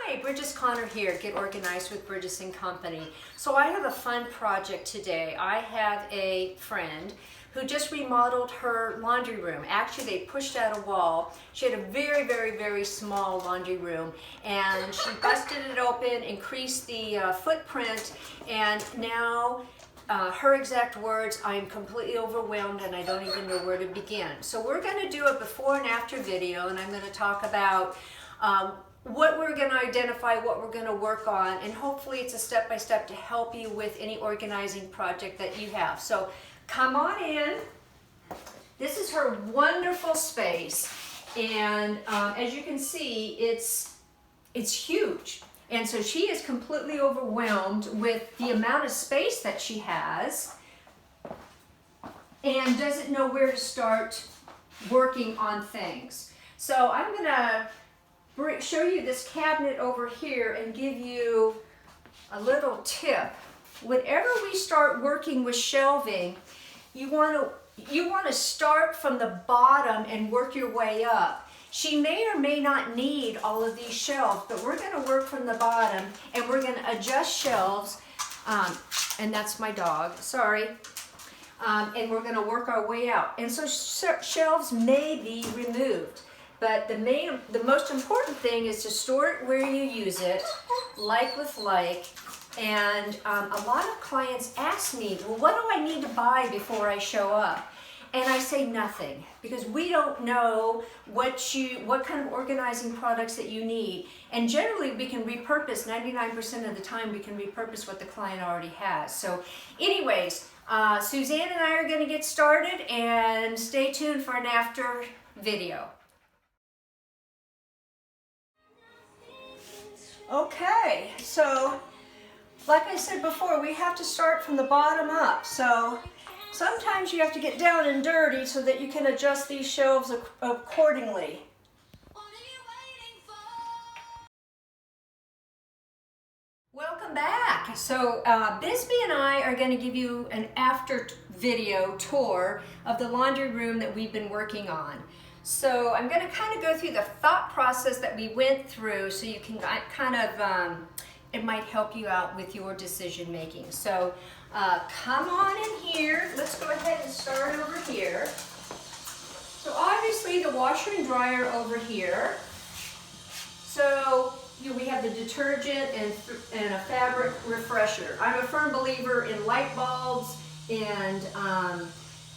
Hi, Bridges Connor here, Get Organized with Bridges & Company. So I have a fun project today. I have a friend who just remodeled her laundry room. Actually, they pushed out a wall. She had a very small laundry room, and she busted it open, increased the footprint, and now her exact words, I am completely overwhelmed and I don't even know where to begin. So we're going to do a before and after video, and I'm going to talk about what we're going to identify, what we're going to work on, and hopefully it's a step-by-step to help you with any organizing project that you have. So come on in. This is her wonderful space, and as you can see, it's huge. And so she is completely overwhelmed with the amount of space that she has and doesn't know where to start working on things. So I'm going to show you this cabinet over here and give you a little tip. Whenever we start working with shelving, you want to start from the bottom and work your way up. She may or may not need all of these shelves, but we're going to work from the bottom and we're going to adjust shelves, and that's my dog, sorry. And we're going to work our way out. And so shelves may be removed. But the most important thing is to store it where you use it, like with like. And a lot of clients ask me, well, what do I need to buy before I show up? And I say nothing, because we don't know what kind of organizing products that you need. And generally we can repurpose, 99% of the time we can repurpose what the client already has. So anyways, Suzanne and I are going to get started, and stay tuned for an after video. Okay, so like I said before, we have to start from the bottom up. So sometimes you have to get down and dirty so that you can adjust these shelves accordingly. Welcome back. So Bisbee and I are going to give you an after video tour of the laundry room that we've been working on. So I'm going to kind of go through the thought process that we went through so you can kind of, it might help you out with your decision making. So come on in here. Let's go ahead and start over here. So obviously the washer and dryer over here. So we have the detergent and a fabric refresher. I'm a firm believer in light bulbs and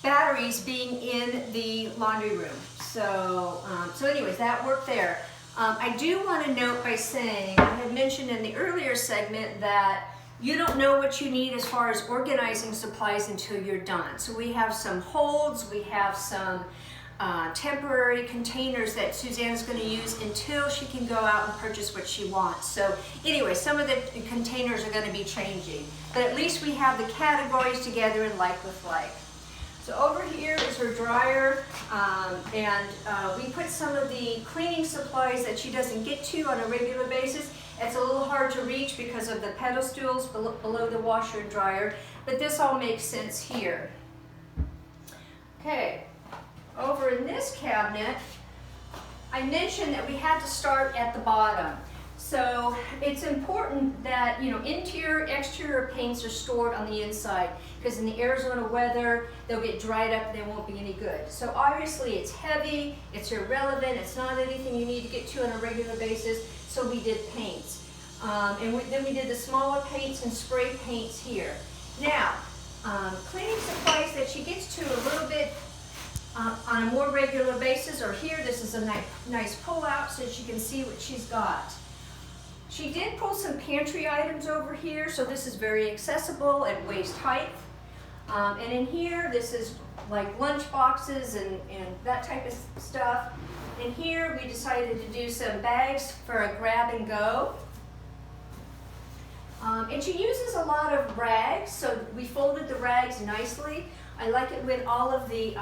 batteries being in the laundry room. So anyways, that worked there. I do want to note by saying, I had mentioned in the earlier segment that you don't know what you need as far as organizing supplies until you're done. So we have some holds, we have some temporary containers that Suzanne's going to use until she can go out and purchase what she wants. So anyway, some of the containers are going to be changing, but at least we have the categories together in like with like. So over here is her dryer, and we put some of the cleaning supplies that she doesn't get to on a regular basis. It's a little hard to reach because of the pedestals below the washer and dryer, but this all makes sense here. Okay, over in this cabinet, I mentioned that we had to start at the bottom. So it's important that, interior, exterior paints are stored on the inside, because in the Arizona weather, they'll get dried up and they won't be any good. So obviously it's heavy, it's irrelevant, it's not anything you need to get to on a regular basis, so we did paints. Then we did the smaller paints and spray paints here. Now, cleaning supplies that she gets to a little bit on a more regular basis are here. This is a nice pull out so she can see what she's got. She did pull some pantry items over here, so this is very accessible at waist height. And in here, this is like lunch boxes and that type of stuff. And here, we decided to do some bags for a grab and go. And she uses a lot of rags, so we folded the rags nicely. I like it when all of the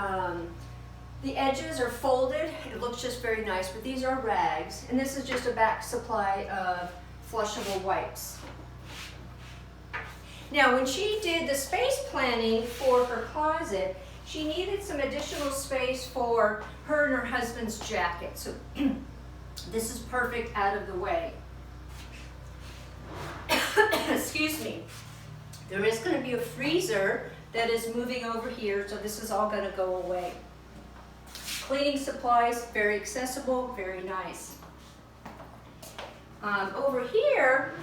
edges are folded. It looks just very nice, but these are rags. And this is just a back supply of flushable wipes. Now, when she did the space planning for her closet, she needed some additional space for her and her husband's jacket. So this is perfect out of the way. excuse me, there is going to be a freezer that is moving over here, so this is all going to go away. Cleaning supplies, very accessible, very nice. Over here,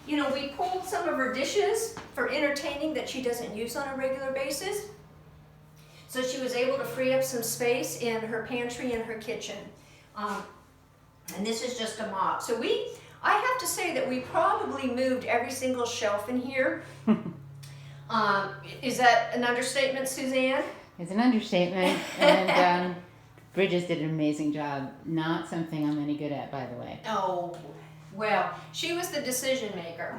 you know, we pulled some of her dishes for entertaining that she doesn't use on a regular basis. So she was able to free up some space in her pantry and her kitchen. And this is just a mop. So I have to say that we probably moved every single shelf in here. Is that an understatement, Suzanne? It's an understatement, and Bridges did an amazing job. Not something I'm any good at, by the way. Oh, well, she was the decision maker.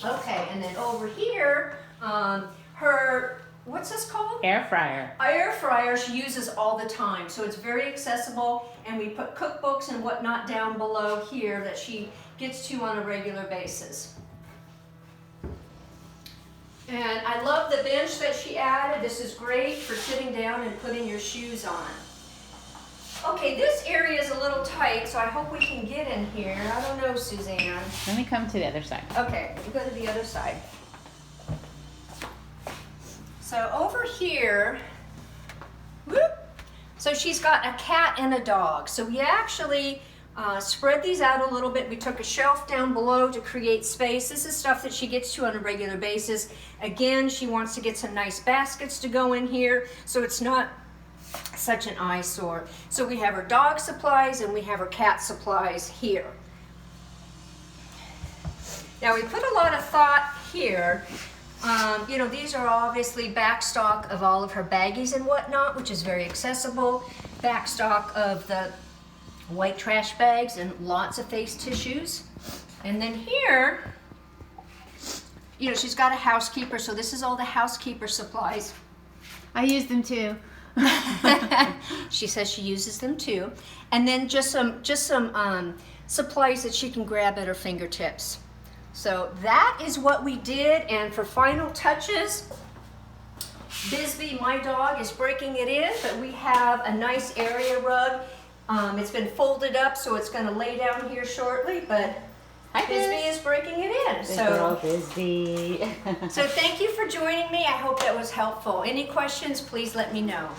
Okay, and then over here, her, what's this called? Air fryer. Air fryer she uses all the time, so it's very accessible, and we put cookbooks and whatnot down below here that she gets to on a regular basis. And I love the bench that she added. This is great for sitting down and putting your shoes on. Okay, this area is a little tight, so I hope we can get in here. I don't know, Suzanne. Let me come to the other side. Okay, we'll go to the other side. So over here, whoop, so she's got a cat and a dog. So we actually spread these out a little bit. We took a shelf down below to create space. This is stuff that she gets to on a regular basis. Again, she wants to get some nice baskets to go in here, so it's not such an eyesore. So we have her dog supplies and we have her cat supplies here. Now we put a lot of thought here. You know, these are obviously backstock of all of her baggies and whatnot, which is very accessible. Backstock of the white trash bags and lots of face tissues. And then here, you know, she's got a housekeeper, so this is all the housekeeper supplies. I use them too. She says she uses them too. And then just some supplies that she can grab at her fingertips. So that is what we did, and for final touches, Bisbee, my dog, is breaking it in, but we have a nice area rug. It's been folded up, so it's going to lay down here shortly, but Bisbee is breaking it in. Good girl, Bisbee. So thank you for joining me. I hope that was helpful. Any questions, please let me know.